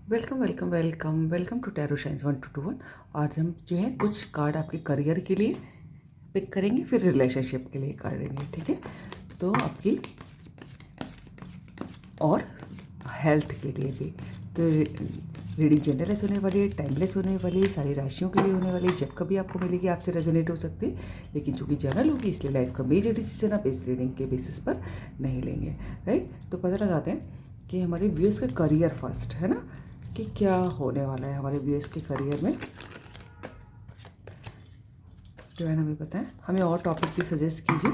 Welcome welcome welcome welcome to tarot shines 1221। आज हम जो है कुछ कार्ड आपके करियर के लिए पिक करेंगे, फिर रिलेशनशिप के लिए कार्ड लेंगे, ठीक है। तो आपकी और हेल्थ के लिए भी। तो रीडिंग जनरलेस होने वाली है, टाइमलेस होने वाली है, सारी राशियों के लिए होने वाली है। जब कभी आपको मिलेगी आपसे रेजोनेट हो सकती है, लेकिन चूंकि जनरल होगी इसलिए लाइफ का मेजर डिसीजन आप इस रीडिंग के बेसिस पर नहीं लेंगे, राइट। तो पता लगाते हैं कि हमारे व्यूअर्स का करियर फर्स्ट है ना, कि क्या होने वाला है हमारे व्यूअर्स के करियर में। डिवाइन हमें पता है, हमें और टॉपिक भी सजेस्ट कीजिए।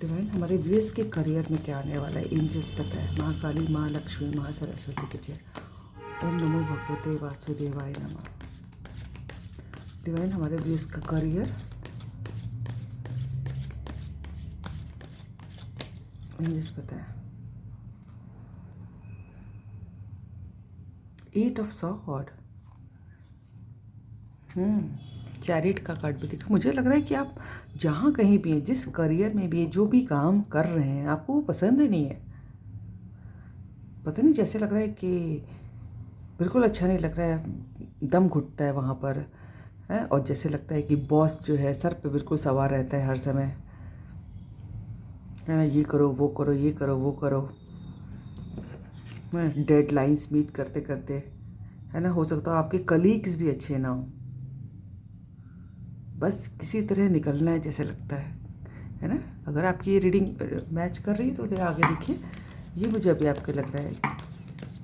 डिवाइन हमारे व्यूअर्स के करियर में क्या आने वाला है, एंजल्स पता है। माँ काली, माँ लक्ष्मी, माँ सरस्वती की जय। ओम नमो भगवते वासुदेवाय नमः। डिवाइन हमारे व्यूअर्स का करियर, एंजल्स पता है। 8 ऑफ सॉर्ड, चैरिट का कार्ड भी दिखा। मुझे लग रहा है कि आप जहाँ कहीं भी हैं, जिस करियर में भी, जो भी काम कर रहे हैं, आपको वो पसंद ही नहीं है। पता नहीं, जैसे लग रहा है कि बिल्कुल अच्छा नहीं लग रहा है, दम घुटता है वहाँ पर है। और जैसे लगता है कि बॉस जो है सर पे बिल्कुल सवार रहता है हर समय, है ना। ये करो, वो करो, ये करो, वो करो, डेडलाइंस मीट करते करते, है ना। हो सकता है आपके कलीग्स भी अच्छे ना हो, बस किसी तरह निकलना है जैसे लगता है ना। अगर आपकी ये रीडिंग मैच कर रही है तो आगे देखिए। ये मुझे अभी आपके लग रहा है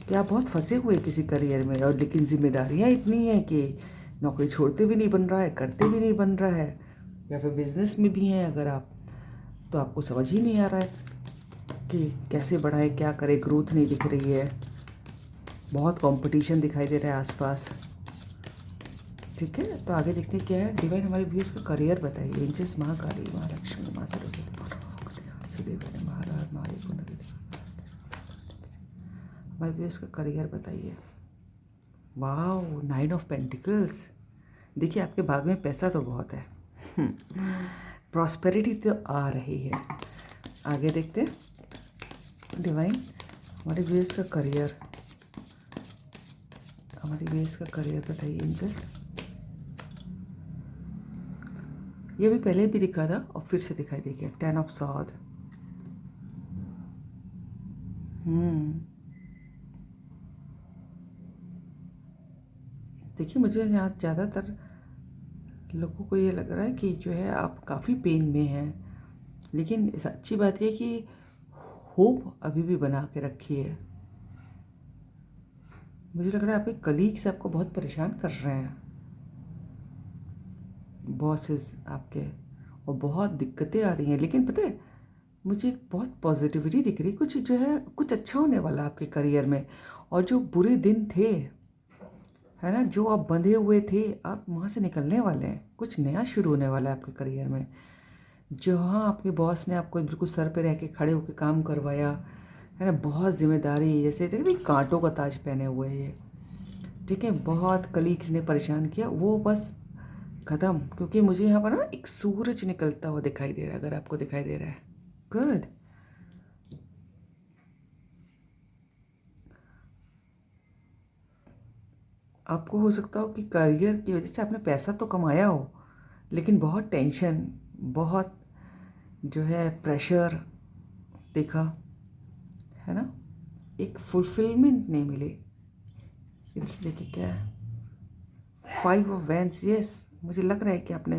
कि आप बहुत फंसे हुए किसी करियर में, और लेकिन जिम्मेदारियाँ इतनी हैं कि नौकरी छोड़ते भी नहीं बन रहा है, करते भी नहीं बन रहा है। या फिर बिजनेस में भी हैं अगर आप, तो आपको समझ ही नहीं आ रहा है कि कैसे बढ़ाए, क्या करे, ग्रोथ नहीं दिख रही है, बहुत कंपटीशन दिखाई दे रहा है आसपास, ठीक है। तो आगे देखते हैं क्या है। डिवाइन हमारे व्यूअर्स का करियर बताइए। एंजल्स महाकाली, माँ लक्ष्मी, माँ सरस्वती, सुदेव, महाराज, मारी पुनः, हमारे व्यूअर्स का करियर बताइए। वाह, 9 ऑफ पेंटिकल्स। देखिए आपके भाग में पैसा तो बहुत है, प्रॉस्पेरिटी तो आ रही है। आगे देखते हैं। डिवाइन हमारे व्यूअर्स का करियर, हमारे व्यूअर्स का करियर बताइए एंजल्स। ये भी पहले भी दिखा था और फिर से दिखाई देगा। 10 ऑफ सॉर्ड। देखिए मुझे यहाँ ज़्यादातर लोगों को ये लग रहा है कि जो है आप काफ़ी पेन में हैं, लेकिन अच्छी बात ये कि होप अभी भी बना के रखी है। मुझे लग रहा है आपके कलीग्स आपको बहुत परेशान कर रहे हैं, बॉसेस आपके, और बहुत दिक्कतें आ रही हैं। लेकिन पता है मुझे बहुत पॉजिटिविटी दिख रही, कुछ जो है कुछ अच्छा होने वाला आपके करियर में। और जो बुरे दिन थे, है ना, जो आप बंधे हुए थे, आप वहाँ से निकलने वाले हैं। कुछ नया शुरू होने वाला है आपके करियर में। जहाँ आपके बॉस ने आपको बिल्कुल सर पे रह के खड़े होकर काम करवाया, है ना, बहुत जिम्मेदारी, जैसे देखिए कांटों का ताज पहने हुए हैं ये, ठीक है। बहुत कलीग्स ने परेशान किया, वो बस ख़त्म। क्योंकि मुझे यहाँ पर ना एक सूरज निकलता हुआ दिखाई दे रहा है, अगर आपको दिखाई दे रहा है। गुड। आपको हो सकता हो कि करियर की वजह से आपने पैसा तो कमाया हो, लेकिन बहुत टेंशन, बहुत जो है प्रेशर देखा, है ना, एक फुलफिलमेंट नहीं मिली। इधर देखिए क्या है, 5 ऑफ वैंस। यस, मुझे लग रहा है कि आपने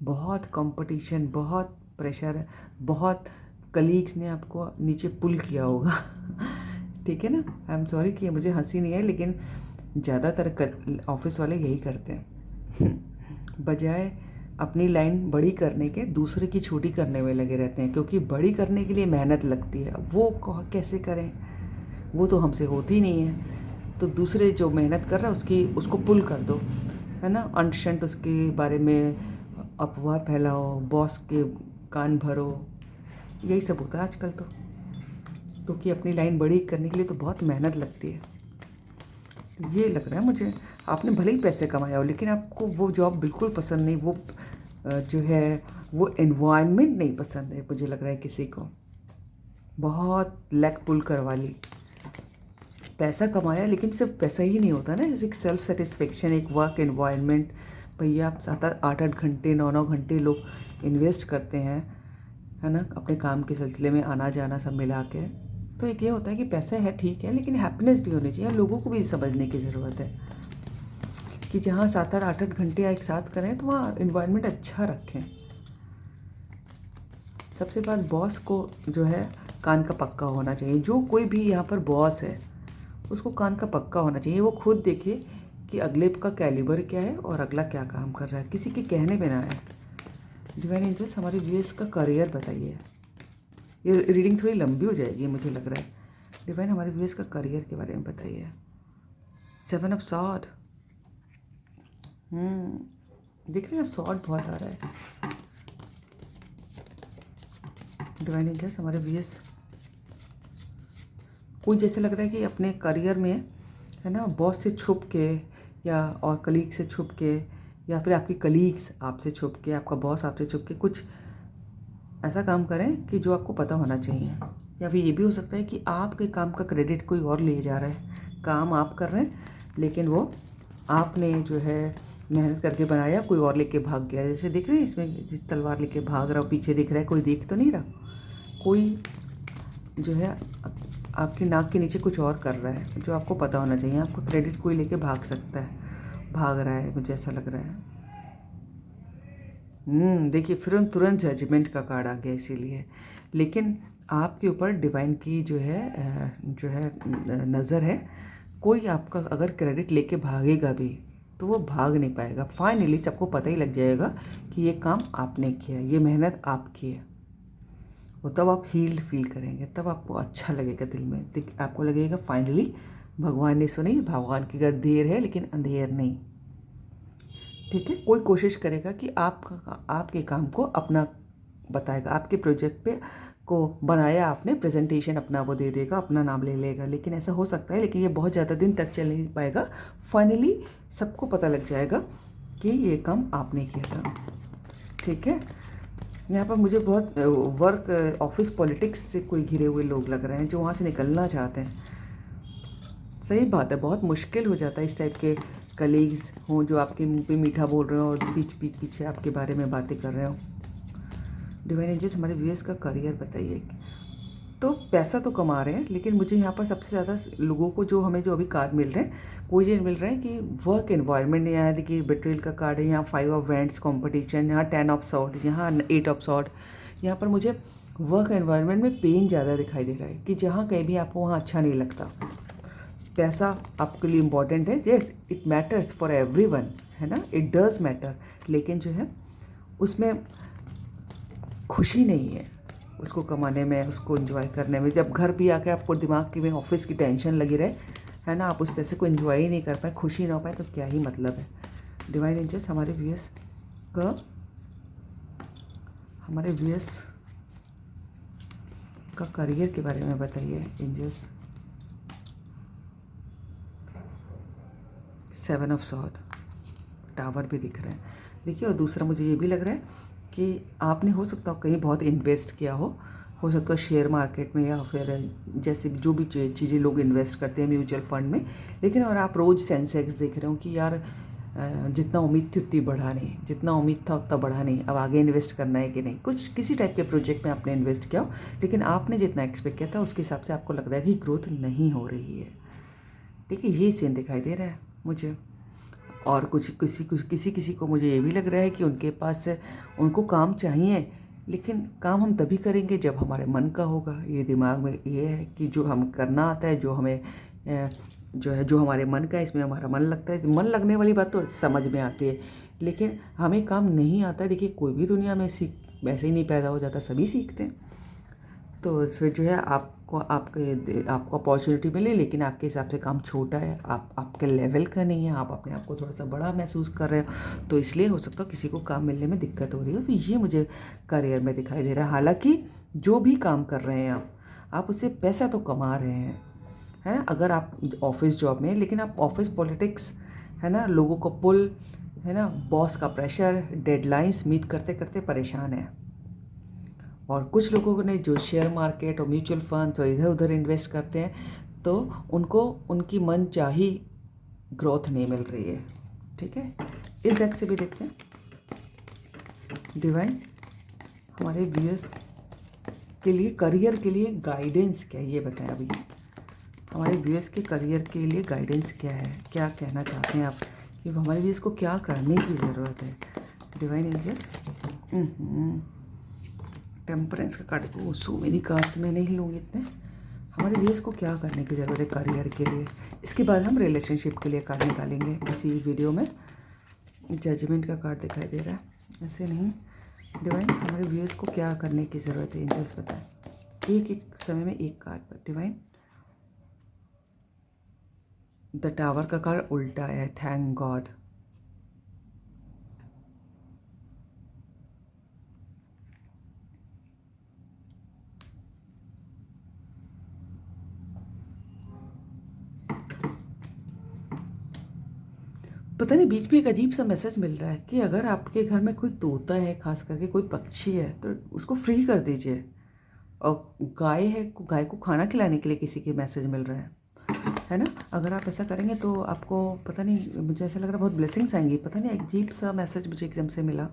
बहुत कंपटीशन, बहुत प्रेशर, बहुत कलीग्स ने आपको नीचे पुल किया होगा, ठीक है ना। आई एम सॉरी कि मुझे हंसी नहीं है, लेकिन ज़्यादातर ऑफिस वाले यही करते हैं, बजाय अपनी लाइन बड़ी करने के दूसरे की छोटी करने में लगे रहते हैं। क्योंकि बड़ी करने के लिए मेहनत लगती है, वो कैसे करें, वो तो हमसे होती नहीं है। तो दूसरे जो मेहनत कर रहा है उसको पुल कर दो, है ना। अनशंट उसके बारे में अफवाह फैलाओ, बॉस के कान भरो, यही सब होता है आजकल तो। क्योंकि अपनी लाइन बड़ी करने के लिए तो बहुत मेहनत लगती है। ये लग रहा है मुझे, आपने भले ही पैसे कमाए हो, लेकिन आपको वो जॉब बिल्कुल पसंद नहीं, वो जो है वो एनवायरनमेंट नहीं पसंद है। मुझे लग रहा है किसी को बहुत लेग पुल करवा ली, पैसा कमाया, लेकिन सिर्फ पैसा ही नहीं होता ना, जैसे एक सेल्फ सेटिस्फेक्शन, एक वर्क एनवायरनमेंट। भैया आप 7-8 घंटे 9-9 घंटे लोग इन्वेस्ट करते हैं, है ना, अपने काम के सिलसिले में आना जाना सब मिला के। तो एक ये होता है कि पैसा है ठीक है, लेकिन हैप्पीनेस भी होनी चाहिए। लोगों को भी समझने की ज़रूरत है कि जहाँ 7-8 घंटे एक साथ करें तो वहाँ इन्वायरमेंट अच्छा रखें। सबसे बात, बॉस को जो है कान का पक्का होना चाहिए। जो कोई भी यहाँ पर बॉस है उसको कान का पक्का होना चाहिए। वो खुद देखे कि अगले का कैलिबर क्या है और अगला क्या काम कर रहा है, किसी के कहने पे ना आए। डिवाइन एंजल्स, हमारे व्यूअर्स का करियर बताइए। ये रीडिंग थोड़ी लंबी हो जाएगी मुझे लग रहा है। डिवाइन, हमारे व्यूअर्स का करियर के बारे में बताइए। 7 ऑफ सॉर्ड, देख रहे हैं सॉर्ड बहुत आ रहा है। डिवाइन एंजल्स, हमारे व्यूअर्स, कोई जैसे लग रहा है कि अपने करियर में, है ना, बॉस से छुप के या और कलीग से छुप के, या फिर आपकी कलीग्स आपसे छुप के, आपका बॉस आपसे छुप के कुछ ऐसा काम करें कि जो आपको पता होना चाहिए। या फिर ये भी हो सकता है कि आपके काम का क्रेडिट कोई और ले जा रहा है। काम आप कर रहे हैं लेकिन वो आपने जो है मेहनत करके बनाया, कोई और लेके भाग गया। जैसे देख रहे हैं इसमें जिस तलवार लेके भाग रहा हो, पीछे दिख रहा है, कोई देख तो नहीं रहा, कोई जो है आपकी नाक के नीचे कुछ और कर रहा है जो आपको पता होना चाहिए। आपको क्रेडिट कोई लेके भाग सकता है, भाग रहा है, मुझे ऐसा लग रहा है। देखिए फिर तुरंत जजमेंट का कार्ड आ गया इसीलिए। लेकिन आपके ऊपर डिवाइन की जो है नज़र है। कोई आपका अगर क्रेडिट लेके भागेगा भी तो वो भाग नहीं पाएगा। फाइनली सबको पता ही लग जाएगा कि ये काम आपने किया, ये मेहनत आपकी है। और तब आप हील्ड फील करेंगे, तब आपको अच्छा लगेगा दिल में। आपको लगेगा फाइनली भगवान ने सुनी। भगवान की अगर देर है लेकिन अंधेर नहीं, ठीक है। कोई कोशिश करेगा कि आपके काम को अपना बताएगा, आपके प्रोजेक्ट पे को बनाया आपने, प्रेजेंटेशन अपना वो दे देगा, अपना नाम ले लेगा। लेकिन ऐसा हो सकता है, लेकिन ये बहुत ज़्यादा दिन तक चल नहीं पाएगा। फाइनली सबको पता लग जाएगा कि ये काम आपने किया था, ठीक है। यहाँ पर मुझे बहुत वर्क ऑफिस पॉलिटिक्स से कोई घिरे हुए लोग लग रहे हैं जो वहाँ से निकलना चाहते हैं। सही बात है, बहुत मुश्किल हो जाता है इस टाइप के कलीग्स हों जो आपके मुंह पे मीठा बोल रहे हो और पीछे आपके बारे में बातें कर रहे हो। डिवाइन एंजल्स, हमारे व्यूअर्स का करियर बताइए। तो पैसा तो कमा रहे हैं, लेकिन मुझे यहाँ पर सबसे ज़्यादा लोगों को जो अभी कार्ड मिल रहे हैं, वो ये मिल रहे हैं कि वर्क एनवायरनमेंट। यहाँ देखिए बेट्रेयल का कार्ड है, यहाँ 5 ऑफ वैंड्स कॉम्पिटिशन, यहाँ 10 ऑफ सॉर्ड, यहाँ 8 ऑफ सॉर्ड। यहाँ पर मुझे वर्क एनवायरनमेंट में पेन ज़्यादा दिखाई दे रहा है कि जहाँ कहीं भी आपको वहाँ अच्छा नहीं लगता। पैसा आपके लिए इम्पॉर्टेंट है, yes it matters for everyone, है ना, इट डज मैटर। लेकिन जो है उसमें खुशी नहीं है, उसको कमाने में, उसको एंजॉय करने में। जब घर भी आके आपको दिमाग की में ऑफिस की टेंशन लगी रहे, है ना, आप उस पैसे को एंजॉय ही नहीं कर पाए, खुशी ना हो पाए, तो क्या ही मतलब है। डिवाइन एंजल्स, हमारे व्यूअर्स का करियर के बारे में बताइए एंजल्स। 7 ऑफ सॉर्ड, टावर भी दिख रहा है। देखिए, और दूसरा मुझे ये भी लग रहा है कि आपने हो सकता हो कहीं बहुत इन्वेस्ट किया हो सकता है शेयर मार्केट में, या फिर जैसे जो भी चीज़ें लोग इन्वेस्ट करते हैं म्यूचुअल फंड में। लेकिन और आप रोज़ सेंसेक्स देख रहे हो कि यार जितना उम्मीद थी उतनी बढ़ा नहीं, जितना उम्मीद था उतना बढ़ा नहीं, अब आगे इन्वेस्ट करना है कि नहीं। कुछ किसी टाइप के प्रोजेक्ट में आपने इन्वेस्ट किया हो, लेकिन आपने जितना एक्सपेक्ट किया था उसके हिसाब से आपको लग रहा है कि ग्रोथ नहीं हो रही है, ठीक है। ये सीन दिखाई दे रहा है मुझे। और किसी को मुझे ये भी लग रहा है कि उनके पास उनको काम चाहिए, लेकिन काम हम तभी करेंगे जब हमारे मन का होगा। ये दिमाग में ये है कि जो हम करना आता है, जो हमें जो हमारे मन का है, इसमें हमारा मन लगता है। मन लगने वाली बात तो समझ में आती है, लेकिन हमें काम नहीं आता है। देखिए, कोई भी दुनिया में वैसे ही नहीं पैदा हो जाता, सभी सीखते हैं। तो फिर जो है आपको अपॉर्चुनिटी मिले, लेकिन आपके हिसाब से काम छोटा है, आपके लेवल का नहीं है, आप अपने आप को थोड़ा सा बड़ा महसूस कर रहे हो, तो इसलिए हो सकता है किसी को काम मिलने में दिक्कत हो रही हो। तो ये मुझे करियर में दिखाई दे रहा है। हालांकि जो भी काम कर रहे हैं आप उससे पैसा तो कमा रहे हैं, है ना। अगर आप ऑफिस जॉब में, लेकिन आप ऑफिस पॉलिटिक्स, है ना, लोगों को पुल, है ना, बॉस का प्रेशर, डेडलाइंस मीट करते करते परेशान है। और कुछ लोगों ने जो शेयर मार्केट और म्यूचुअल फंड्स और इधर उधर इन्वेस्ट करते हैं, तो उनको उनकी मनचाही ग्रोथ नहीं मिल रही है। ठीक है, इस डेक से भी देखते हैं डिवाइन हमारे व्यूअर्स के लिए करियर के लिए गाइडेंस क्या है, ये बताएं अभी हमारे व्यूअर्स के करियर के लिए गाइडेंस क्या है, क्या कहना चाहते हैं आप कि हमारे व्यूअर्स को क्या करने की ज़रूरत है। डिवाइन एंजल्स, टेम्परेंस का कार्ड, सो मेनी कार्ड्स में नहीं लूँगी इतने। हमारे व्यूअर्स को क्या करने की ज़रूरत है करियर के लिए, इसके बाद हम रिलेशनशिप के लिए कार्ड निकालेंगे इसी वीडियो में। जजमेंट का कार्ड दिखाई दे रहा है, ऐसे नहीं। डिवाइन हमारे व्यूअर्स को क्या करने की ज़रूरत है, एंजल्स बताएं, एक एक समय में एक कार्ड पर। डिवाइन द टावर का कार्ड उल्टा है, थैंक गॉड। पता नहीं बीच में एक अजीब सा मैसेज मिल रहा है कि अगर आपके घर में कोई तोता है, खास करके कोई पक्षी है, तो उसको फ्री कर दीजिए। और गाय है, गाय को खाना खिलाने के लिए किसी के मैसेज मिल रहा है ना। अगर आप ऐसा करेंगे तो आपको पता नहीं, मुझे ऐसा लग रहा है बहुत ब्लेसिंग्स आएंगी। पता नहीं अजीब सा मैसेज मुझे एकदम से मिला।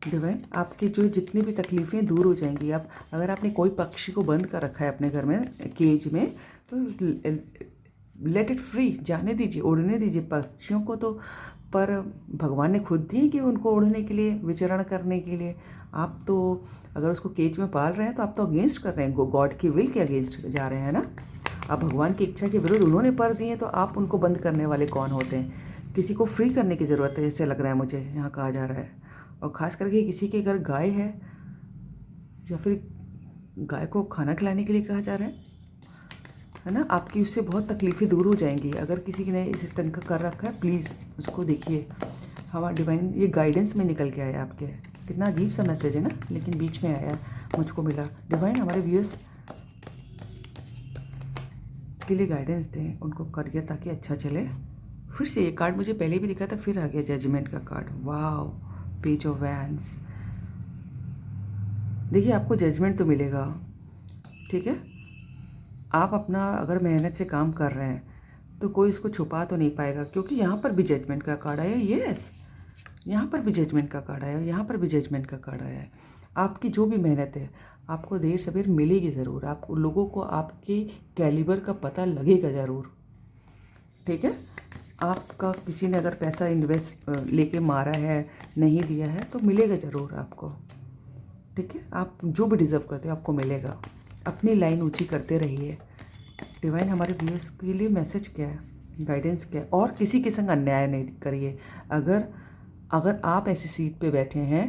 डिवाइन आपकी जो जितनी भी तकलीफ़ें दूर हो जाएंगी। आप अगर आपने कोई पक्षी को बंद कर रखा है अपने घर में केज में, तो लेट इट फ्री, जाने दीजिए, उड़ने दीजिए पक्षियों को। तो पर भगवान ने खुद दिए कि उनको उड़ने के लिए, विचरण करने के लिए। आप तो अगर उसको केज में पाल रहे हैं तो आप तो अगेंस्ट कर रहे हैं, गॉड की विल के अगेंस्ट जा रहे हैं ना। आप भगवान की इच्छा के विरुद्ध उन्होंने पर दिए, तो आप उनको बंद करने वाले कौन होते हैं। किसी को फ्री करने की ज़रूरत है, ऐसे लग रहा है मुझे यहाँ कहा जा रहा है। और ख़ास करके किसी के घर गाय है या फिर गाय को खाना खिलाने के लिए कहा जा रहा है ना। आपकी उससे बहुत तकलीफ़ें दूर हो जाएंगी। अगर किसी ने इस टन का कर रखा है, प्लीज़ उसको देखिए। हमारा डिवाइन ये गाइडेंस में निकल के आया आपके। कितना अजीब सा मैसेज है ना, लेकिन बीच में आया, मुझको मिला। डिवाइन हमारे व्यूअर्स के लिए गाइडेंस दें, उनको करियर ताकि अच्छा चले। फिर से ये कार्ड मुझे पहले भी दिखा था, फिर आ गया जजमेंट का कार्ड। वाह, पेज ऑफ वैंस। देखिए आपको जजमेंट तो मिलेगा, ठीक है। आप अपना अगर मेहनत से काम कर रहे हैं तो कोई इसको छुपा तो नहीं पाएगा, क्योंकि यहाँ पर भी जजमेंट का कार्ड आया। यस, यहाँ पर भी जजमेंट का कार्ड आया, यहाँ पर भी जजमेंट का कार्ड आया है। आपकी जो भी मेहनत है आपको देर सवेर मिलेगी ज़रूर। आप लोगों को आपके कैलिबर का पता लगेगा ज़रूर, ठीक है। आपका किसी ने अगर पैसा इन्वेस्ट लेके मारा है, नहीं दिया है, तो मिलेगा ज़रूर आपको, ठीक है। आप जो भी डिज़र्व करते हो आपको मिलेगा। अपनी लाइन ऊंची करते रहिए। डिवाइन हमारे व्यूअर्स के लिए मैसेज क्या है, गाइडेंस क्या है। और किसी के संग अन्याय नहीं करिए। अगर आप ऐसी सीट पे बैठे हैं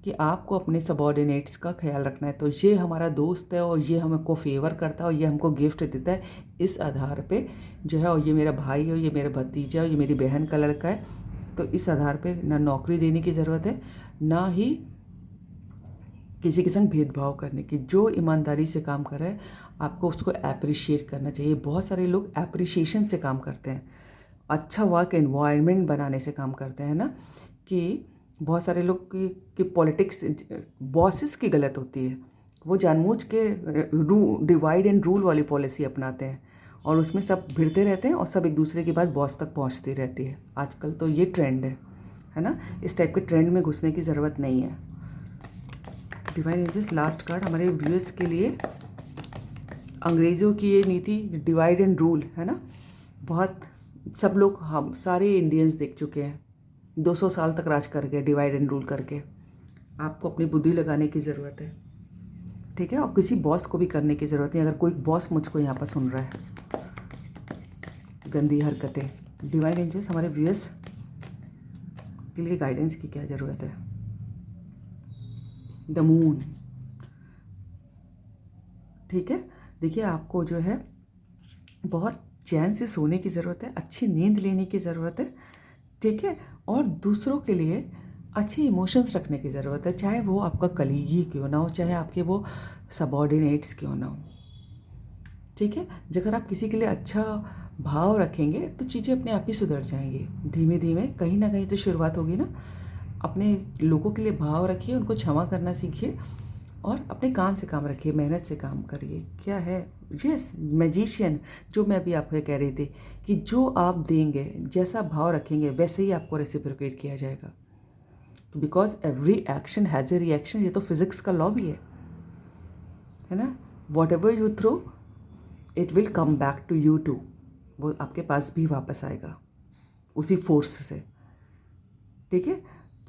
कि आपको अपने सबॉर्डिनेट्स का ख्याल रखना है, तो ये हमारा दोस्त है और ये हमको फेवर करता है और ये हमको गिफ्ट देता है, इस आधार पे जो है, और ये मेरा भाई है, ये मेरा भतीजा है, ये मेरी बहन का लड़का है, तो इस आधार पे ना नौकरी देने की ज़रूरत है, ना ही किसी के संग भेदभाव करने की। जो ईमानदारी से काम कर रहा है आपको उसको अप्रिशिएट करना चाहिए। बहुत सारे लोग अप्रिशिएशन से काम करते हैं, अच्छा वर्क एनवायरनमेंट बनाने से काम करते हैं ना। कि बहुत सारे लोग की पॉलिटिक्स बॉसेस की गलत होती है, वो जानबूझ के डिवाइड एंड रूल वाली पॉलिसी अपनाते हैं और उसमें सब भिड़ते रहते हैं और सब एक दूसरे की बात बॉस तक पहुंचती रहती है। आजकल तो ये ट्रेंड है ना। इस टाइप के ट्रेंड में घुसने की ज़रूरत नहीं है। डिवाइन एंजल्स लास्ट कार्ड हमारे व्यूअर्स के लिए। अंग्रेज़ों की ये नीति डिवाइड एंड रूल है ना, बहुत सब लोग, हम सारे इंडियंस देख चुके हैं। 200 साल तक राज कर गए डिवाइड एंड रूल करके। आपको अपनी बुद्धि लगाने की ज़रूरत है, ठीक है। और किसी बॉस को भी करने की ज़रूरत नहीं। अगर कोई बॉस मुझको यहाँ पर सुन रहा है, गंदी हरकतें। डिवाइन एंजल्स हमारे व्यूअर्स के लिए गाइडेंस की क्या ज़रूरत है। द मून, ठीक है। देखिए आपको जो है बहुत चैन से सोने की ज़रूरत है, अच्छी नींद लेने की ज़रूरत है, ठीक है। और दूसरों के लिए अच्छे इमोशंस रखने की ज़रूरत है, चाहे वो आपका कलीग ही क्यों ना हो, चाहे आपके वो सबॉर्डिनेट्स क्यों ना हो, ठीक है। अगर आप किसी के लिए अच्छा भाव रखेंगे तो चीज़ें अपने आप ही सुधर जाएंगी। धीमे धीमे कहीं ना कहीं तो शुरुआत होगी ना। अपने लोगों के लिए भाव रखिए, उनको क्षमा करना सीखिए और अपने काम से काम रखिए, मेहनत से काम करिए। क्या है, यस मैजिशियन, जो मैं अभी आपको कह रही थी कि जो आप देंगे, जैसा भाव रखेंगे वैसे ही आपको रेसिप्रोकेट किया जाएगा। Because every action has a reaction, ये तो फिजिक्स का लॉ भी है ना। Whatever you throw it will come back to you too, वो आपके पास भी वापस आएगा उसी फोर्स से। ठीक है,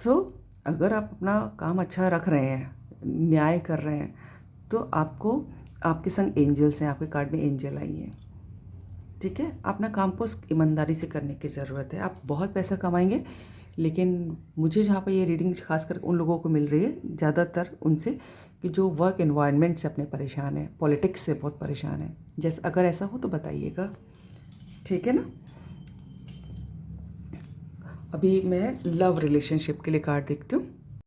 तो अगर आप अपना काम अच्छा रख रहे हैं, न्याय कर रहे हैं, तो आपको आपके संग एंजल्स हैं, आपके कार्ड में एंजल आई हैं। ठीक है, अपना काम को ईमानदारी से करने की ज़रूरत है। आप बहुत पैसा कमाएंगे, लेकिन मुझे जहाँ पर ये रीडिंग खासकर उन लोगों को मिल रही है ज़्यादातर उनसे कि जो वर्क एनवायरनमेंट से अपने परेशान है, पॉलिटिक्स से बहुत परेशान है। जैसे अगर ऐसा हो तो बताइएगा, ठीक है ना। अभी मैं लव रिलेशनशिप के लिए कार्ड देखती हूँ।